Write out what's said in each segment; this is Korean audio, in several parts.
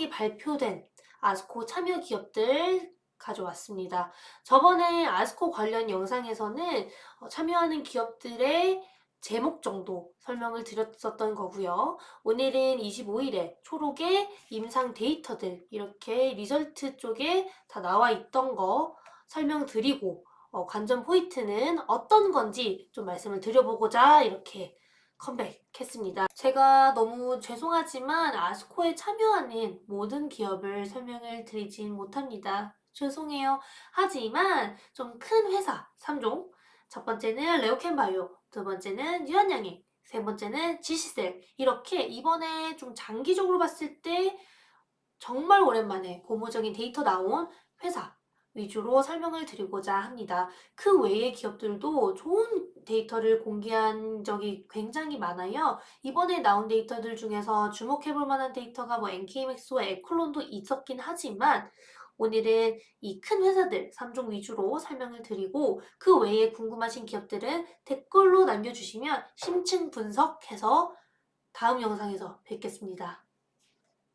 초록이 발표된 아스코 참여 기업들 가져왔습니다. 저번에 아스코 관련 영상에서는 참여하는 기업들의 제목 정도 설명을 드렸었던 거고요. 오늘은 25일에 초록의 임상 데이터들 이렇게 리설트 쪽에 다 나와 있던 거 설명드리고 관전 포인트는 어떤 건지 좀 말씀을 드려보고자 이렇게 컴백했습니다. 제가 너무 죄송하지만 아스코에 참여하는 모든 기업을 설명을 드리진 못합니다. 죄송해요. 하지만 좀 큰 회사 3종. 첫 번째는 레오캔바이오, 두 번째는 유한양행, 세 번째는 지시셀. 이렇게 이번에 좀 장기적으로 봤을 때 정말 오랜만에 고무적인 데이터 나온 회사 위주로 설명을 드리고자 합니다. 그 외의 기업들도 좋은 데이터를 공개한 적이 굉장히 많아요. 이번에 나온 데이터들 중에서 주목해볼 만한 데이터가 NK맥스와 에클론도 있었긴 하지만 오늘은 이 큰 회사들 3종 위주로 설명을 드리고 그 외에 궁금하신 기업들은 댓글로 남겨주시면 심층 분석해서 다음 영상에서 뵙겠습니다.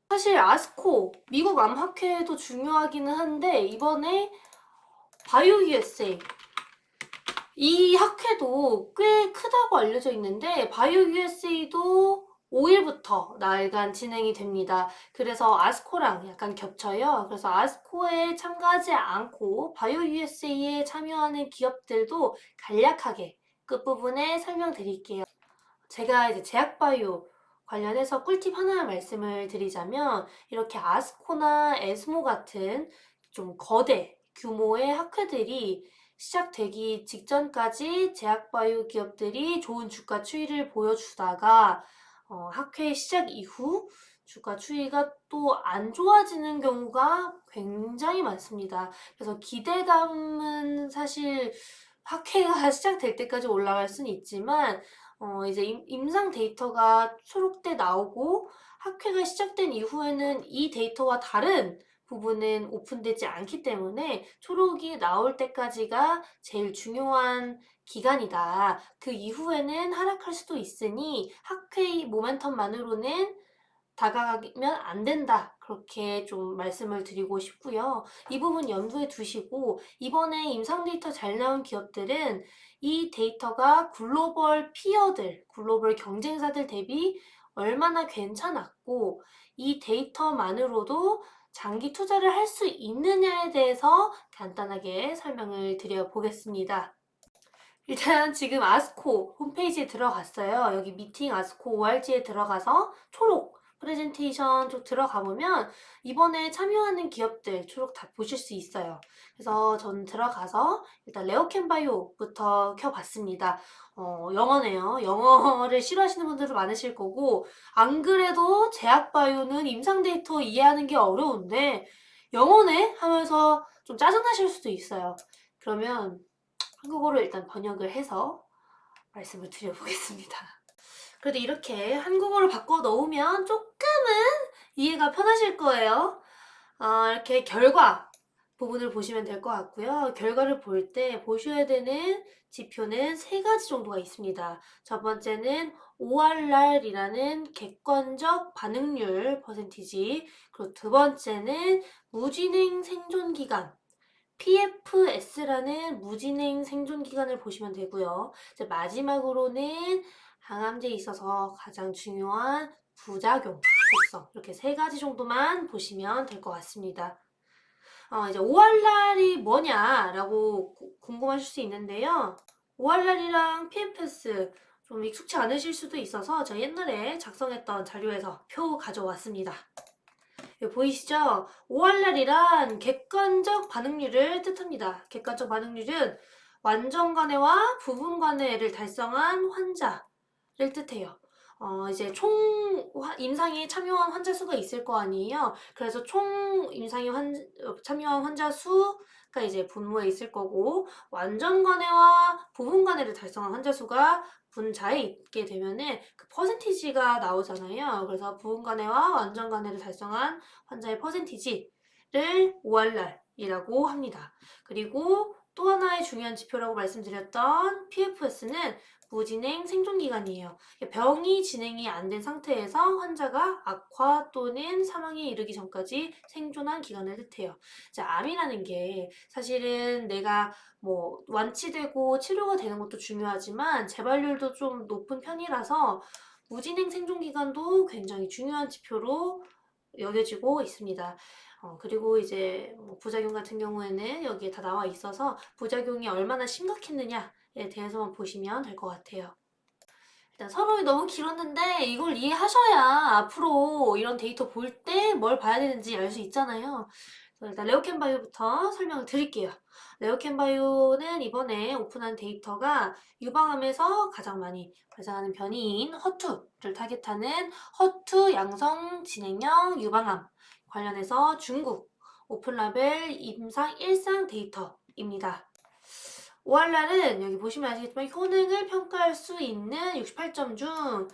사실 아스코, 미국 암학회도 중요하기는 한데 이번에 바이오 USA 이 학회도 꽤 크다고 알려져 있는데 바이오 USA도 5일부터 나흘간 진행이 됩니다. 그래서 아스코랑 약간 겹쳐요. 그래서 아스코에 참가하지 않고 바이오 USA에 참여하는 기업들도 간략하게 끝부분에 설명드릴게요. 제가 이제 제약바이오 관련해서 꿀팁 하나 말씀을 드리자면 이렇게 아스코나 에스모 같은 좀 거대 규모의 학회들이 시작되기 직전까지 제약바이오 기업들이 좋은 주가 추이를 보여주다가 학회 시작 이후 주가 추이가 또 안 좋아지는 경우가 굉장히 많습니다. 그래서 기대감은 사실 학회가 시작될 때까지 올라갈 수는 있지만 이제 임상 데이터가 초록때 나오고 학회가 시작된 이후에는 이 데이터와 다른 부분은 오픈되지 않기 때문에 초록이 나올 때까지가 제일 중요한 기간이다. 그 이후에는 하락할 수도 있으니 학회의 모멘텀만으로는 다가가면 안 된다. 그렇게 좀 말씀을 드리고 싶고요. 이 부분 염두에 두시고 이번에 임상 데이터 잘 나온 기업들은 이 데이터가 글로벌 피어들, 글로벌 경쟁사들 대비 얼마나 괜찮았고 이 데이터만으로도 장기 투자를 할 수 있느냐에 대해서 간단하게 설명을 드려보겠습니다. 일단 지금 아스코 홈페이지에 들어갔어요. 여기 미팅 아스코 ORG에 들어가서 초록 프레젠테이션 쪽 들어가 보면 이번에 참여하는 기업들 초록 다 보실 수 있어요. 그래서 전 들어가서 일단 레오캔바이오부터 켜봤습니다. 영어네요. 영어를 싫어하시는 분들도 많으실 거고 안 그래도 제약바이오는 임상 데이터 이해하는 게 어려운데 영어네? 하면서 좀 짜증나실 수도 있어요. 그러면 한국어로 일단 번역을 해서 말씀을 드려보겠습니다. 그래도 이렇게 한국어로 바꿔 넣으면 조금은 이해가 편하실 거예요. 이렇게 결과 부분을 보시면 될 것 같고요. 결과를 볼 때 보셔야 되는 지표는 3가지 정도가 있습니다. 첫 번째는 ORR이라는 객관적 반응률 퍼센티지, 그리고 두 번째는 무진행 생존 기간, PFS라는 무진행 생존 기간을 보시면 되고요. 이제 마지막으로는 항암제에 있어서 가장 중요한 부작용, 독성 이렇게 3가지 정도만 보시면 될 것 같습니다. 이제 ORR이 뭐냐라고 궁금하실 수 있는데요. ORR이랑 PFS 좀 익숙치 않으실 수도 있어서 제가 옛날에 작성했던 자료에서 표 가져왔습니다. 여기 보이시죠? ORR이란 객관적 반응률을 뜻합니다. 객관적 반응률은 완전 관해와 부분 관해를 달성한 환자를 뜻해요. 이제 총 임상에 참여한 환자 수가 있을 거 아니에요. 그래서 총 임상에 참여한 환자 수가 이제 분모에 있을 거고 완전 관해와 부분 관해를 달성한 환자 수가 분자에 있게 되면은 그 퍼센티지가 나오잖아요. 그래서 부분 관해와 완전 관해를 달성한 환자의 퍼센티지를 ORR이라고 합니다. 그리고 또 하나의 중요한 지표라고 말씀드렸던 PFS는 무진행 생존기간이에요. 병이 진행이 안 된 상태에서 환자가 악화 또는 사망에 이르기 전까지 생존한 기간을 뜻해요. 자, 암이라는 게 사실은 내가 뭐 완치되고 치료가 되는 것도 중요하지만 재발률도 좀 높은 편이라서 무진행 생존기간도 굉장히 중요한 지표로 여겨지고 있습니다. 그리고 이제 뭐 부작용 같은 경우에는 여기에 다 나와 있어서 부작용이 얼마나 심각했느냐에 대해서만 보시면 될 것 같아요. 일단 서론이 너무 길었는데 이걸 이해하셔야 앞으로 이런 데이터 볼 때 뭘 봐야 되는지 알 수 있잖아요. 그래서 일단 레오캔바이오부터 설명을 드릴게요. 레오캔바이오는 이번에 오픈한 데이터가 유방암에서 가장 많이 발생하는 변이인 허투를 타겟하는 허투 양성 진행형 유방암 관련해서 중국 오픈라벨 임상 1상 데이터입니다. ORR은 여기 보시면 아시겠지만 효능을 평가할 수 있는 68점 중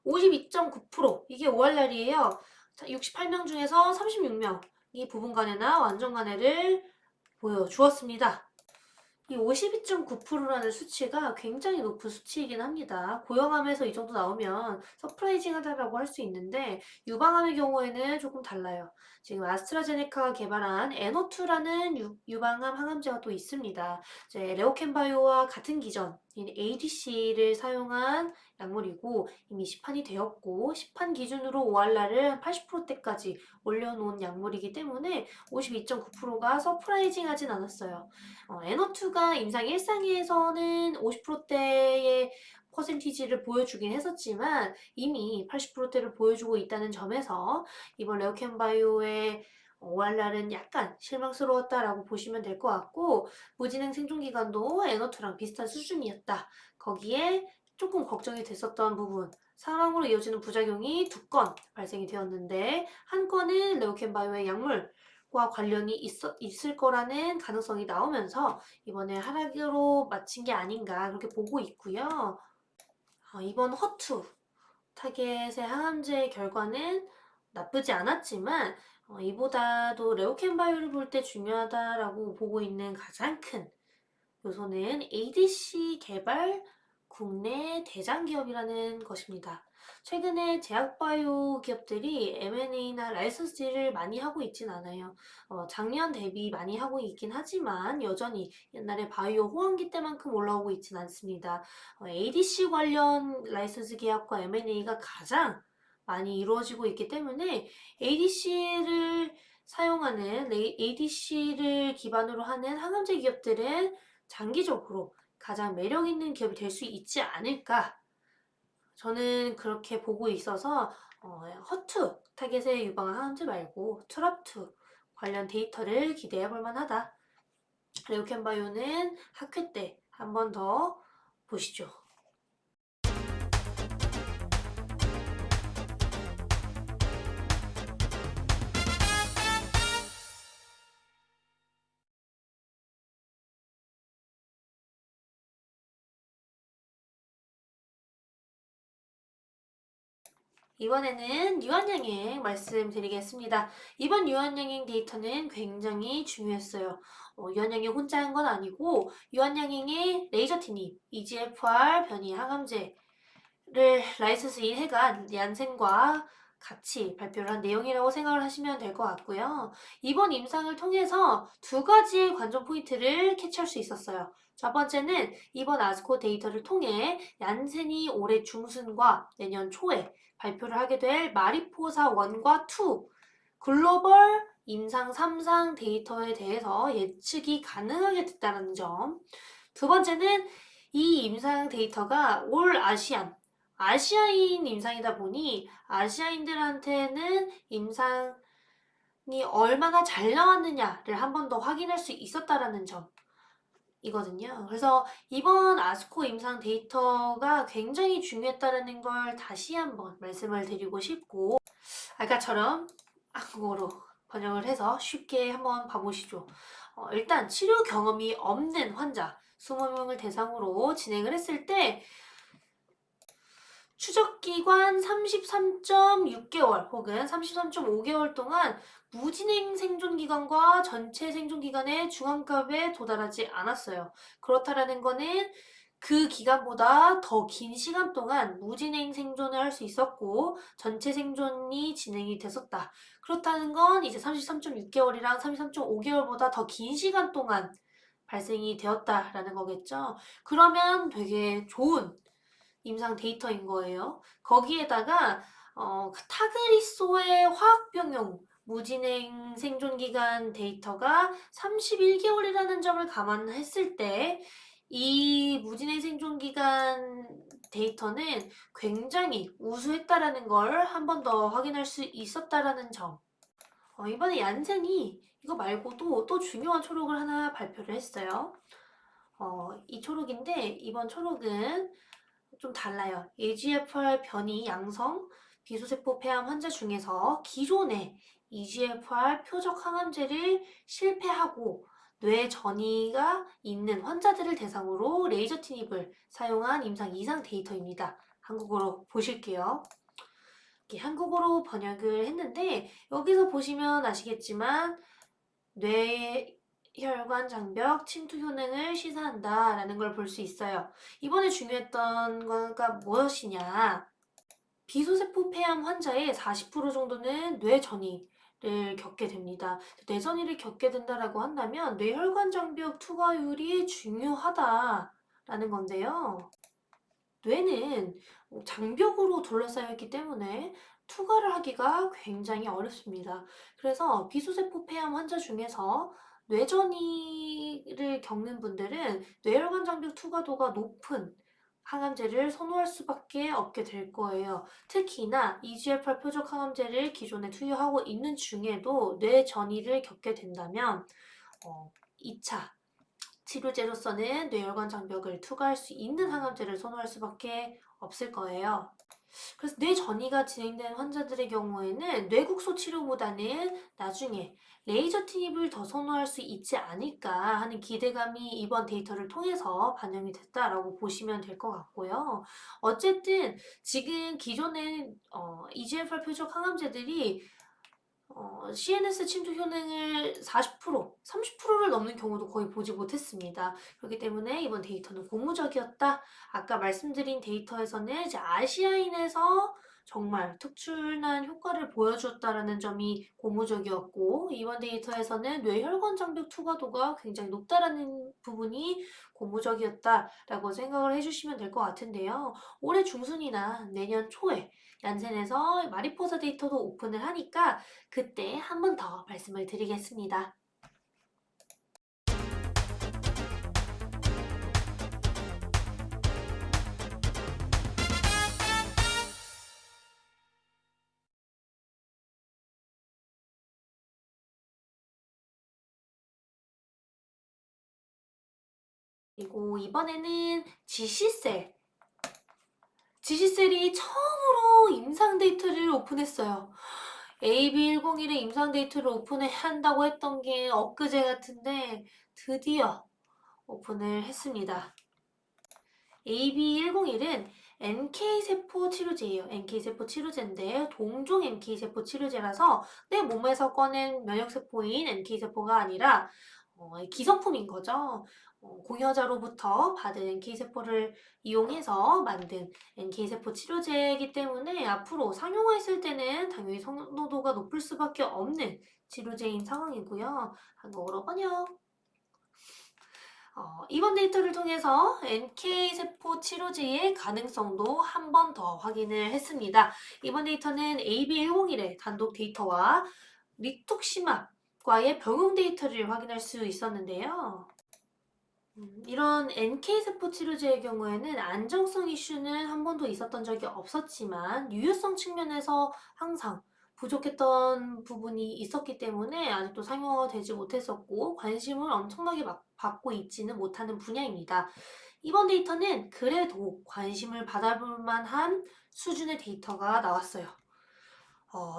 52.9% 이게 ORR이에요. 68명 중에서 36명이 부분간해나 완전간해를 보여주었습니다. 이 52.9%라는 수치가 굉장히 높은 수치이긴 합니다. 고형암에서 이 정도 나오면 서프라이징하다라고 할 수 있는데 유방암의 경우에는 조금 달라요. 지금 아스트라제네카가 개발한 N02라는 유방암 항암제가 또 있습니다. 이제 레오캔바이오와 같은 기전인 ADC를 사용한 약물이고 이미 시판이 되었고 시판 기준으로 ORR을 80%대까지 올려놓은 약물이기 때문에 52.9%가 서프라이징하진 않았어요. N02가 임상 1상에서는 50%대의 퍼센티지를 보여주긴 했었지만 이미 80%대를 보여주고 있다는 점에서 이번 레오캔바이오의 ORR은 약간 실망스러웠다라고 보시면 될 것 같고 무진행 생존기간도 N02랑 비슷한 수준이었다. 거기에 조금 걱정이 됐었던 부분 사망으로 이어지는 부작용이 2건 발생이 되었는데 한 건은 레오캔바이오의 약물과 관련이 있을 거라는 가능성이 나오면서 이번에 하락으로 마친 게 아닌가 그렇게 보고 있고요. 이번 허투 타겟의 항암제 결과는 나쁘지 않았지만 이보다도 레오캔바이오를 볼 때 중요하다라고 보고 있는 가장 큰 요소는 ADC 개발 국내 대장 기업이라는 것입니다. 최근에 제약바이오 기업들이 M&A나 라이선스 딜을 많이 하고 있진 않아요. 작년 대비 많이 하고 있긴 하지만 여전히 옛날에 바이오 호황기 때만큼 올라오고 있진 않습니다. ADC 관련 라이선스 계약과 M&A가 가장 많이 이루어지고 있기 때문에 ADC를 사용하는 ADC를 기반으로 하는 항암제 기업들은 장기적으로 가장 매력 있는 기업이 될 수 있지 않을까 저는 그렇게 보고 있어서 허투 타겟에 유방암 항암제 말고 트랍2 관련 데이터를 기대해 볼 만하다. 레오캔바이오는 학회 때 한 번 더 보시죠. 이번에는 유한양행 말씀드리겠습니다. 이번 유한양행 데이터는 굉장히 중요했어요. 유한양행 혼자 한 건 아니고 유한양행의 레이저티닙, EGFR 변이 항암제를 라이선스 인해간 얀센과 같이 발표를 한 내용이라고 생각을 하시면 될 것 같고요. 이번 임상을 통해서 두 가지의 관전 포인트를 캐치할 수 있었어요. 첫 번째는 이번 아스코 데이터를 통해 얀센이 올해 중순과 내년 초에 발표를 하게 될 마리포사 1과 2 글로벌 임상 3상 데이터에 대해서 예측이 가능하게 됐다는 점. 두 번째는 이 임상 데이터가 올 아시아인 임상이다 보니 아시아인들한테는 임상이 얼마나 잘 나왔느냐를 한 번 더 확인할 수 있었다라는 점이거든요. 그래서 이번 아스코 임상 데이터가 굉장히 중요했다는 걸 다시 한번 말씀을 드리고 싶고 아까처럼 한국어로 번역을 해서 쉽게 한번 봐보시죠. 일단 치료 경험이 없는 환자 20명을 대상으로 진행을 했을 때 추적기간 33.6개월 혹은 33.5개월 동안 무진행 생존기간과 전체 생존기간의 중앙값에 도달하지 않았어요. 그렇다라는 거는 그 기간보다 더 긴 시간 동안 무진행 생존을 할 수 있었고 전체 생존이 진행이 됐었다. 그렇다는 건 이제 33.6개월이랑 33.5개월보다 더 긴 시간 동안 발생이 되었다라는 거겠죠. 그러면 되게 좋은 임상 데이터인 거예요. 거기에다가 타그리소의 화학병용 무진행 생존 기간 데이터가 31개월이라는 점을 감안했을 때 이 무진행 생존 기간 데이터는 굉장히 우수했다라는 걸 한 번 더 확인할 수 있었다라는 점. 이번에 얀센이 이거 말고도 또 중요한 초록을 하나 발표를 했어요. 이 초록인데 이번 초록은 좀 달라요. EGFR 변이 양성 비소세포 폐암 환자 중에서 기존의 EGFR 표적 항암제를 실패하고 뇌 전이가 있는 환자들을 대상으로 레이저 티닙을 사용한 임상 이상 데이터입니다. 한국어로 보실게요. 이렇게 한국어로 번역을 했는데 여기서 보시면 아시겠지만 뇌혈관 장벽 침투 효능을 시사한다라는 걸 볼 수 있어요. 이번에 중요했던 거가 무엇이냐? 비소세포 폐암 환자의 40% 정도는 뇌전이를 겪게 됩니다. 뇌전이를 겪게 된다라고 한다면 뇌혈관 장벽 투과율이 중요하다라는 건데요. 뇌는 장벽으로 둘러싸여 있기 때문에 투과를 하기가 굉장히 어렵습니다. 그래서 비소세포 폐암 환자 중에서 뇌전이를 겪는 분들은 뇌혈관 장벽 투과도가 높은 항암제를 선호할 수밖에 없게 될 거예요. 특히나 EGFR 표적 항암제를 기존에 투여하고 있는 중에도 뇌전이를 겪게 된다면 2차 치료제로서는 뇌혈관 장벽을 투과할 수 있는 항암제를 선호할 수밖에 없을 거예요. 그래서 뇌전이가 진행된 환자들의 경우에는 뇌국소 치료보다는 나중에 레이저 티닙을 더 선호할 수 있지 않을까 하는 기대감이 이번 데이터를 통해서 반영이 됐다라고 보시면 될 것 같고요. 어쨌든 지금 기존의 EGFR 표적 항암제들이 CNS 침투 효능을 40%, 30%를 넘는 경우도 거의 보지 못했습니다. 그렇기 때문에 이번 데이터는 고무적이었다. 아까 말씀드린 데이터에서는 이제 아시아인에서 정말 특출난 효과를 보여주었다라는 점이 고무적이었고 이번 데이터에서는 뇌혈관 장벽 투과도가 굉장히 높다라는 부분이 고무적이었다라고 생각을 해주시면 될 것 같은데요. 올해 중순이나 내년 초에 얀센에서 마리포사 데이터도 오픈을 하니까 그때 한 번 더 말씀을 드리겠습니다. 그리고 이번에는 지시셀이 처음으로 임상 데이터를 오픈했어요. AB101의 임상 데이터를 오픈한다고 했던 게 엊그제 같은데 드디어 오픈을 했습니다. AB101은 NK세포 치료제예요. NK세포 치료제인데 동종 NK세포 치료제라서 내 몸에서 꺼낸 면역세포인 NK세포가 아니라 기성품인 거죠. 공여자로부터 받은 NK세포를 이용해서 만든 NK세포 치료제이기 때문에 앞으로 상용화했을 때는 당연히 선호도가 높을 수밖에 없는 치료제인 상황이고요. 한국어로 번역. 이번 데이터를 통해서 NK세포 치료제의 가능성도 한 번 더 확인을 했습니다. 이번 데이터는 AB101의 단독 데이터와 리투시맙과의 병용 데이터를 확인할 수 있었는데요. 이런 NK세포 치료제의 경우에는 안정성 이슈는 한 번도 있었던 적이 없었지만 유효성 측면에서 항상 부족했던 부분이 있었기 때문에 아직도 상용화되지 못했었고 관심을 엄청나게 받고 있지는 못하는 분야입니다. 이번 데이터는 그래도 관심을 받아볼 만한 수준의 데이터가 나왔어요.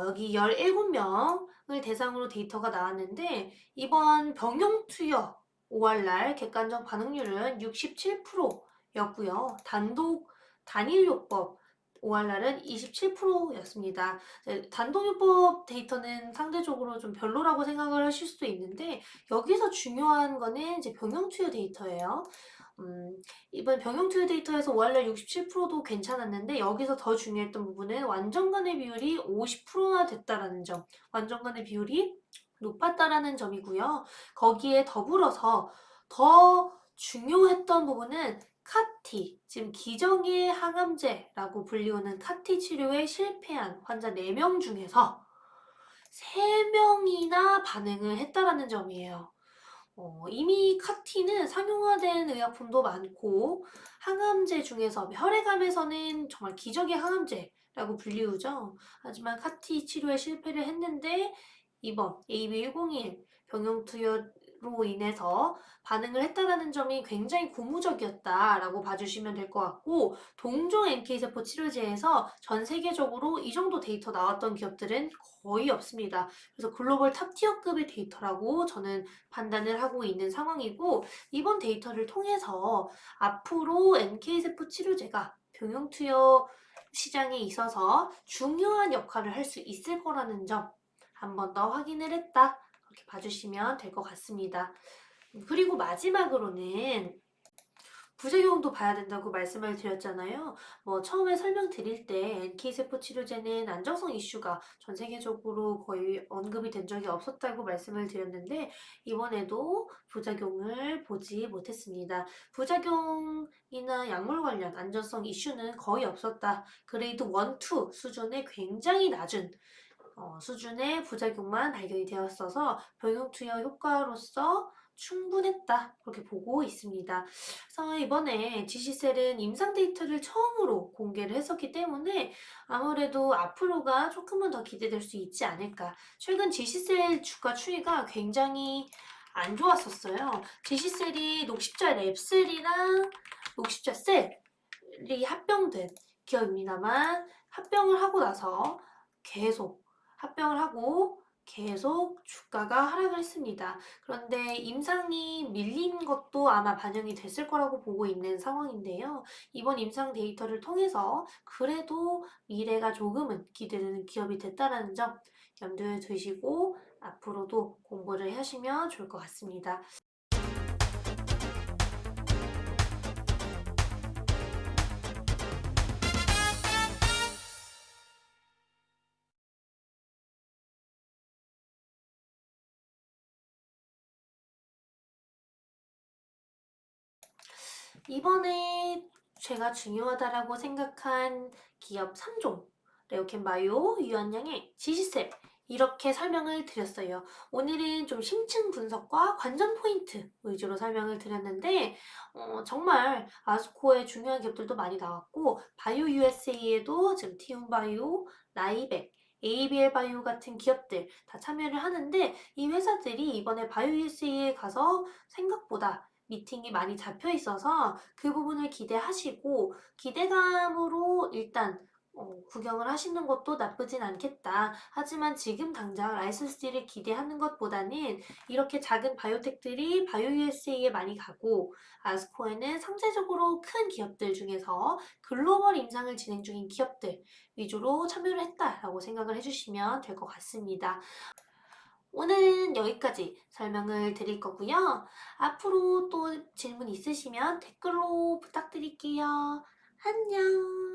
여기 17명을 대상으로 데이터가 나왔는데 이번 병용 투여 5월날 객관적 반응률은 67%였고요. 단일요법 5월날은 27%였습니다. 단독요법 데이터는 상대적으로 좀 별로라고 생각을 하실 수도 있는데 여기서 중요한 거는 이제 병용 투여 데이터예요. 이번 병용투여 데이터에서 월날 67%도 괜찮았는데 여기서 더 중요했던 부분은 완전간의 비율이 50%나 됐다라는 점, 완전간의 비율이 높았다라는 점이고요. 거기에 더불어서 더 중요했던 부분은 카티, 지금 기정의 항암제라고 불리우는 카티 치료에 실패한 환자 4명 중에서 3명이나 반응을 했다라는 점이에요. 이미 카티는 상용화된 의약품도 많고 항암제 중에서 혈액암에서는 정말 기적의 항암제라고 불리우죠. 하지만 카티 치료에 실패를 했는데 이번 AB101 병용투여로 인해서 반응을 했다라는 점이 굉장히 고무적이었다라고 봐주시면 될 것 같고, 동종 NK세포 치료제에서 전 세계적으로 이 정도 데이터 나왔던 기업들은 거의 없습니다. 그래서 글로벌 탑티어급의 데이터라고 저는 판단을 하고 있는 상황이고, 이번 데이터를 통해서 앞으로 NK세포 치료제가 병용투여 시장에 있어서 중요한 역할을 할 수 있을 거라는 점 한 번 더 확인을 했다. 그렇게 봐주시면 될 것 같습니다. 그리고 마지막으로는 부작용도 봐야 된다고 말씀을 드렸잖아요. 처음에 설명드릴 때 NK세포 치료제는 안정성 이슈가 전 세계적으로 거의 언급이 된 적이 없었다고 말씀을 드렸는데 이번에도 부작용을 보지 못했습니다. 부작용이나 약물 관련 안전성 이슈는 거의 없었다. 그레이드 1, 2 수준의 굉장히 낮은 수준의 부작용만 발견이 되었어서 병용투여 효과로서 충분했다. 그렇게 보고 있습니다. 그래서 이번에 지시셀은 임상 데이터를 처음으로 공개를 했었기 때문에 아무래도 앞으로가 조금은 더 기대될 수 있지 않을까. 최근 지시셀 주가 추이가 굉장히 안 좋았었어요. 지시셀이 녹십자 랩셀이랑 녹십자 셀이 합병된 기업입니다만 합병을 하고 나서 합병을 하고 계속 주가가 하락을 했습니다. 그런데 임상이 밀린 것도 아마 반영이 됐을 거라고 보고 있는 상황인데요. 이번 임상 데이터를 통해서 그래도 미래가 조금은 기대되는 기업이 됐다는 점 염두에 두시고 앞으로도 공부를 하시면 좋을 것 같습니다. 이번에 제가 중요하다라고 생각한 기업 3종, 레오캔바이오, 유한양의 지시세 이렇게 설명을 드렸어요. 오늘은 좀 심층 분석과 관전 포인트 위주로 설명을 드렸는데 정말 아스코의 중요한 기업들도 많이 나왔고 바이오 USA에도 지금 티움바이오, 라이백, ABL 바이오 같은 기업들 다 참여를 하는데 이 회사들이 이번에 바이오 USA에 가서 생각보다 미팅이 많이 잡혀 있어서 그 부분을 기대하시고 기대감으로 일단 구경을 하시는 것도 나쁘진 않겠다. 하지만 지금 당장 라이선스 딜을 기대하는 것보다는 이렇게 작은 바이오텍들이 바이오 USA에 많이 가고 아스코에는 상대적으로 큰 기업들 중에서 글로벌 임상을 진행 중인 기업들 위주로 참여를 했다라고 생각을 해주시면 될 것 같습니다. 오늘은 여기까지 설명을 드릴 거고요. 앞으로 또 질문 있으시면 댓글로 부탁드릴게요. 안녕!